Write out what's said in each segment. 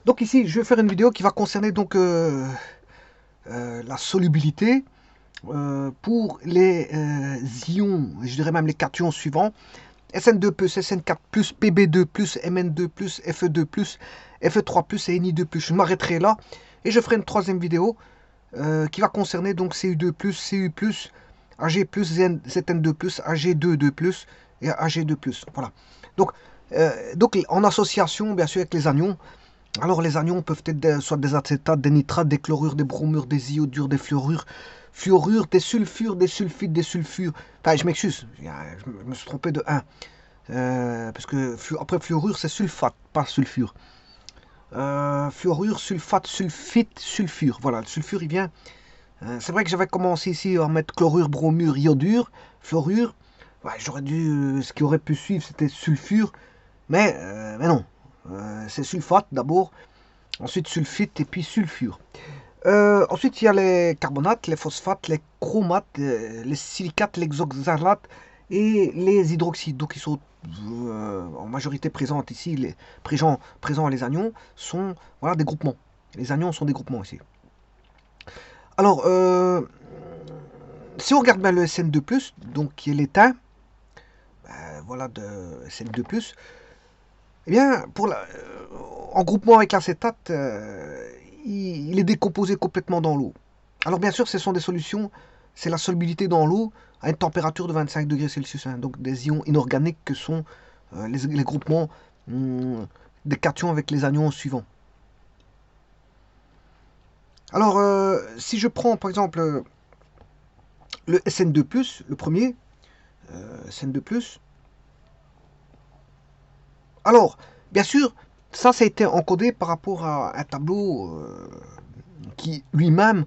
Donc ici, je vais faire une vidéo qui va concerner donc la solubilité pour les ions, je dirais même les cations suivants. SN2+, SN4+, Pb2+, Mn2+, Fe2+, Fe3+, et Ni2+. Je m'arrêterai là et je ferai une troisième vidéo qui va concerner donc Cu2+, Cu+, Ag+, Zn2+, Ag2+, et Ag2+. Voilà. Donc en association bien sûr avec les anions. Alors les anions peuvent être soit des acétates, des nitrates, des chlorures, des bromures, des iodures, des fluorures, des sulfures, des sulfites, des sulfures. Enfin, je m'excuse, je me suis trompé de 1. Parce que après fluorure, c'est sulfate, pas sulfure. Fluorure, sulfate, sulfite, sulfure. Voilà, le sulfure, il vient. C'est vrai que j'avais commencé ici à mettre chlorure, bromure, iodure, fluorure. Ouais, j'aurais dû. Ce qui aurait pu suivre, c'était sulfure. Mais non. C'est sulfate d'abord, ensuite sulfite et puis sulfure. Ensuite, il y a les carbonates, les phosphates, les chromates, les silicates, les oxalates et les hydroxydes. Donc, ils sont en majorité présents ici. Les présents les anions sont voilà, des groupements. Les anions sont des groupements ici. Alors, si on regarde bien le SN2+, donc qui est l'étain, voilà de SN2+, eh bien, en groupement avec l'acétate, il est décomposé complètement dans l'eau. Alors bien sûr, ce sont des solutions, c'est la solubilité dans l'eau à une température de 25 degrés Celsius, hein, donc des ions inorganiques que sont les groupements des cations avec les anions suivants. Alors, si je prends par exemple le SN2+, le premier, SN2+, alors, bien sûr, ça a été encodé par rapport à un tableau qui lui-même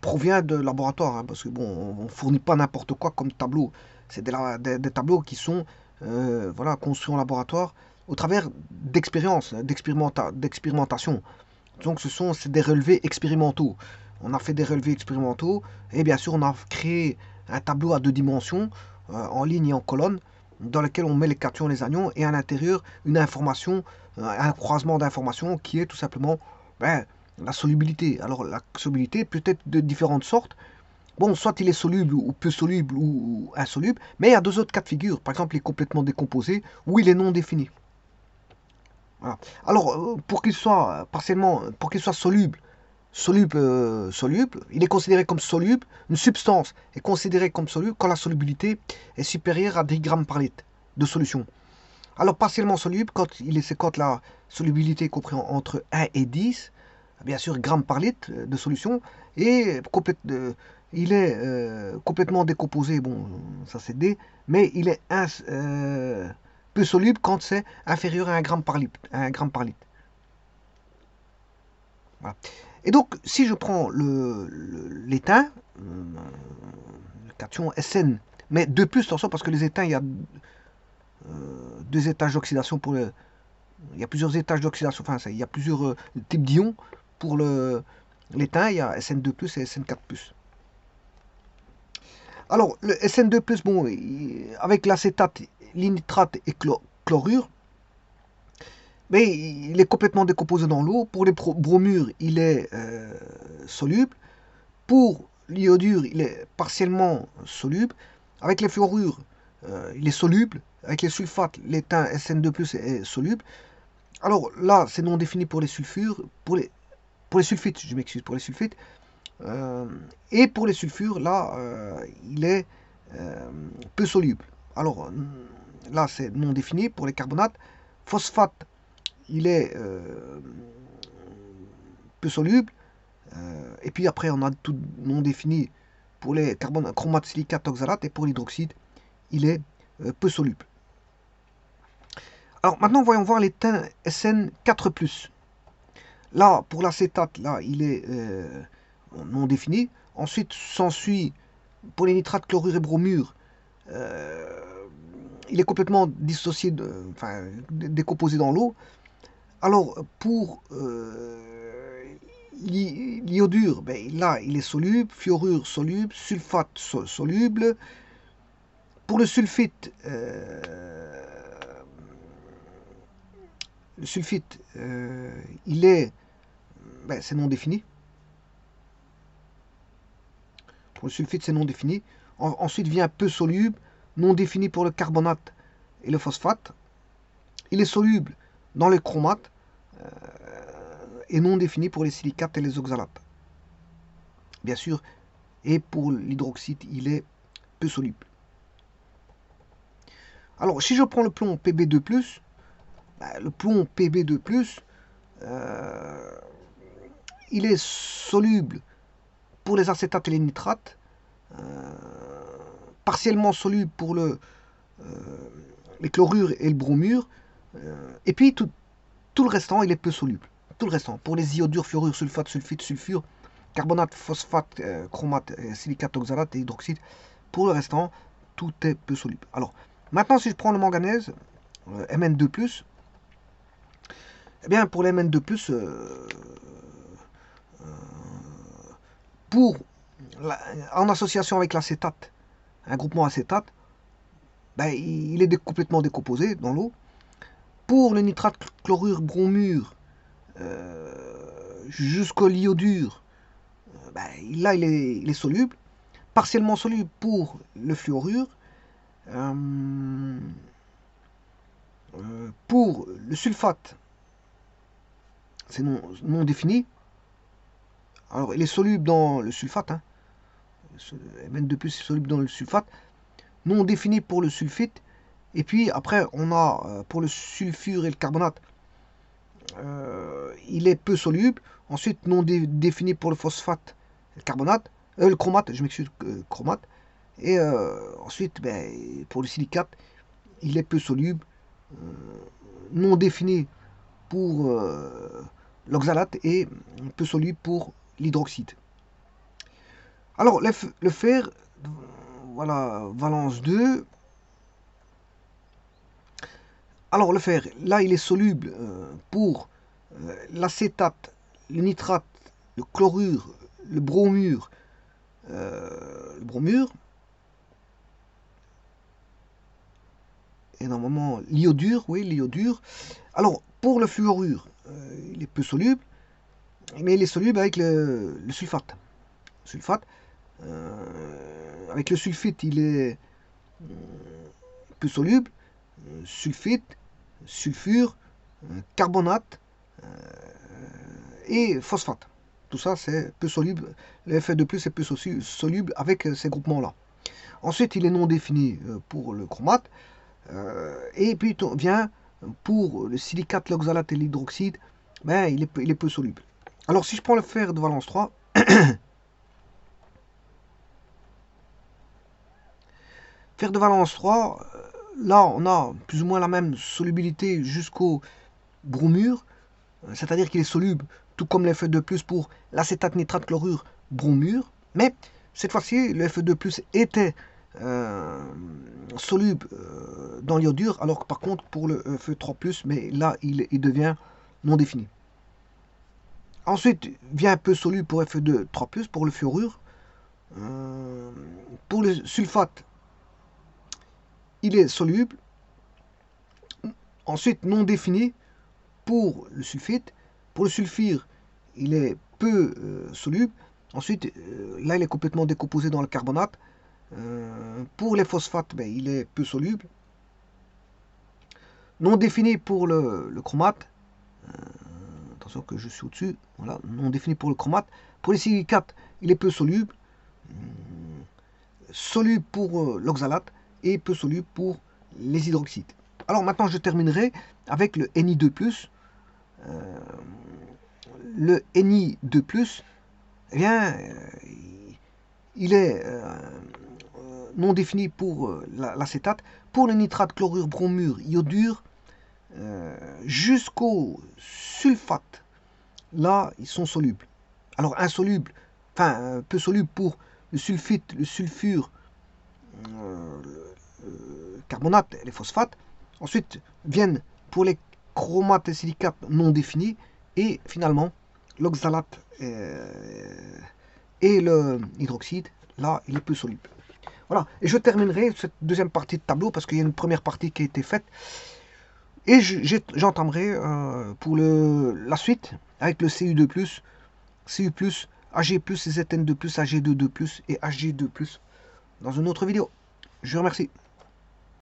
provient de laboratoire, hein, parce que bon, on ne fournit pas n'importe quoi comme tableau. C'est des tableaux qui sont voilà, construits en laboratoire au travers d'expériences, d'expérimentation. Donc c'est des relevés expérimentaux. On a fait des relevés expérimentaux et bien sûr on a créé un tableau à 2 dimensions, en ligne et en colonne, dans lequel on met les cations et les anions et à l'intérieur une information, un croisement d'informations qui est tout simplement ben, la solubilité. Alors la solubilité peut être de différentes sortes. Bon, soit il est soluble ou peu soluble ou insoluble, mais il y a deux autres cas de figure. Par exemple, il est complètement décomposé ou il est non défini. Voilà. Alors, pour qu'il soit partiellement, pour qu'il soit soluble, il est considéré comme soluble. Une substance est considérée comme soluble quand la solubilité est supérieure à 10 grammes par litre de solution. Alors, partiellement soluble, c'est quand la solubilité est comprise entre 1 et 10, bien sûr, grammes par litre de solution, et il est complètement décomposé, bon, ça c'est D, mais il est peu soluble quand c'est inférieur à 1 gramme par litre. Voilà. Et donc, si je prends l'étain, le cation SN, mais de plus, attention, parce que les étains, il y a deux étages d'oxydation il y a plusieurs étages d'oxydation, enfin, il y a plusieurs types d'ions pour l'étain, il y a SN2+, et SN4+. Alors, le SN2+, bon, avec l'acétate, l'initrate et chlorure, mais il est complètement décomposé dans l'eau. Pour les bromures, il est soluble. Pour l'iodure, il est partiellement soluble. Avec les fluorures, il est soluble. Avec les sulfates, l'étain SN2+, est soluble. Alors là, c'est non défini pour les sulfures, pour les sulfites, je m'excuse, pour les sulfites. Et pour les sulfures, là, il est peu soluble. Alors là, c'est non défini pour les carbonates. Phosphate, il est peu soluble. Et puis après, on a tout non défini pour les carbonates, chromates, silicates, oxalates. Et pour l'hydroxyde, il est peu soluble. Alors maintenant, voyons voir les SN4+. Là, pour l'acétate, là, il est non défini. Ensuite, s'ensuit, pour les nitrates, chlorure et bromure, il est complètement dissocié, enfin, décomposé dans l'eau. Alors, pour l'iodure, ben, là, il est soluble, fluorure soluble, sulfate soluble. Pour le sulfite, le sulfite, il est, c'est non défini. Pour le sulfite, c'est non défini. Ensuite vient peu soluble, non défini pour le carbonate et le phosphate. Il est soluble dans les chromates et non défini pour les silicates et les oxalates. Bien sûr, et pour l'hydroxyde, il est peu soluble. Alors, si je prends le plomb Pb2+, le plomb Pb2+, il est soluble pour les acétates et les nitrates, partiellement soluble pour les chlorures et le bromure, et puis tout le restant, il est peu soluble. Tout le restant, pour les iodures, fluorures, sulfate, sulfite, sulfure, carbonate, phosphate, chromate, silicate, oxalate et hydroxyde, pour le restant, tout est peu soluble. Alors, maintenant, si je prends le manganèse, Mn2+, eh bien, pour les Mn2+, en association avec l'acétate, un groupement acétate, il est complètement décomposé dans l'eau. Pour le nitrate, chlorure, bromure, jusqu'au l'iodure, là il est soluble. Partiellement soluble pour le fluorure. Pour le sulfate, c'est non défini. Alors il est soluble dans le sulfate. Mn2+, est soluble dans le sulfate. Non défini pour le sulfite. Et puis après, on a pour le sulfure et le carbonate, il est peu soluble. Ensuite, non défini pour le phosphate et le carbonate, le chromate, je m'excuse, chromate. Et ensuite, pour le silicate, il est peu soluble. Non défini pour l'oxalate et peu soluble pour l'hydroxyde. Alors, le fer, voilà, valence 2. Alors, le fer, là, il est soluble pour l'acétate, le nitrate, le chlorure, le bromure, et normalement l'iodure, oui, l'iodure. Alors, pour le fluorure, il est peu soluble, mais il est soluble avec le sulfate. Avec le sulfite, il est peu soluble. Sulfite, sulfure, carbonate et phosphate. Tout ça, c'est peu soluble. Le Fe2+, est peu soluble avec ces groupements-là. Ensuite, il est non défini pour le chromate. Et puis, vient pour le silicate, l'oxalate et l'hydroxyde, il est peu soluble. Alors, si je prends le fer de valence 3, fer de valence 3, là, on a plus ou moins la même solubilité jusqu'au bromure, c'est-à-dire qu'il est soluble, tout comme le Fe2+, pour l'acétate, nitrate, chlorure, bromure, mais cette fois-ci, le Fe2+, était soluble dans l'iodure, alors que par contre, pour le Fe3+, mais là, il devient non défini. Ensuite, vient un peu soluble pour Fe2,3+, pour le fluorure. Pour le sulfate, il est soluble. Ensuite, non défini pour le sulfite. Pour le sulfure, il est peu soluble. Ensuite, là, il est complètement décomposé dans le carbonate. Pour les phosphates, il est peu soluble. Non défini pour le chromate. Attention que je suis au-dessus. Voilà, non défini pour le chromate. Pour les silicates, il est peu soluble. Soluble pour l'oxalate et peu soluble pour les hydroxydes. Alors maintenant, je terminerai avec le Ni2+. Le Ni2+, eh bien, il est non défini pour l'acétate. Pour le nitrate, chlorure, bromure, iodure, jusqu'au sulfate, là, ils sont solubles. Alors, insolubles, enfin, peu solubles pour le sulfite, le sulfure, le carbonate et les phosphates. Ensuite, viennent pour les chromates et silicates non définis. Et finalement, l'oxalate et le hydroxyde, là, il est peu soluble. Voilà, et je terminerai cette deuxième partie de tableau parce qu'il y a une première partie qui a été faite. Et j'entamerai pour la suite avec le CU2+, CU+, AG+, ZN2+, AG2+, et AG2+, dans une autre vidéo. Je vous remercie.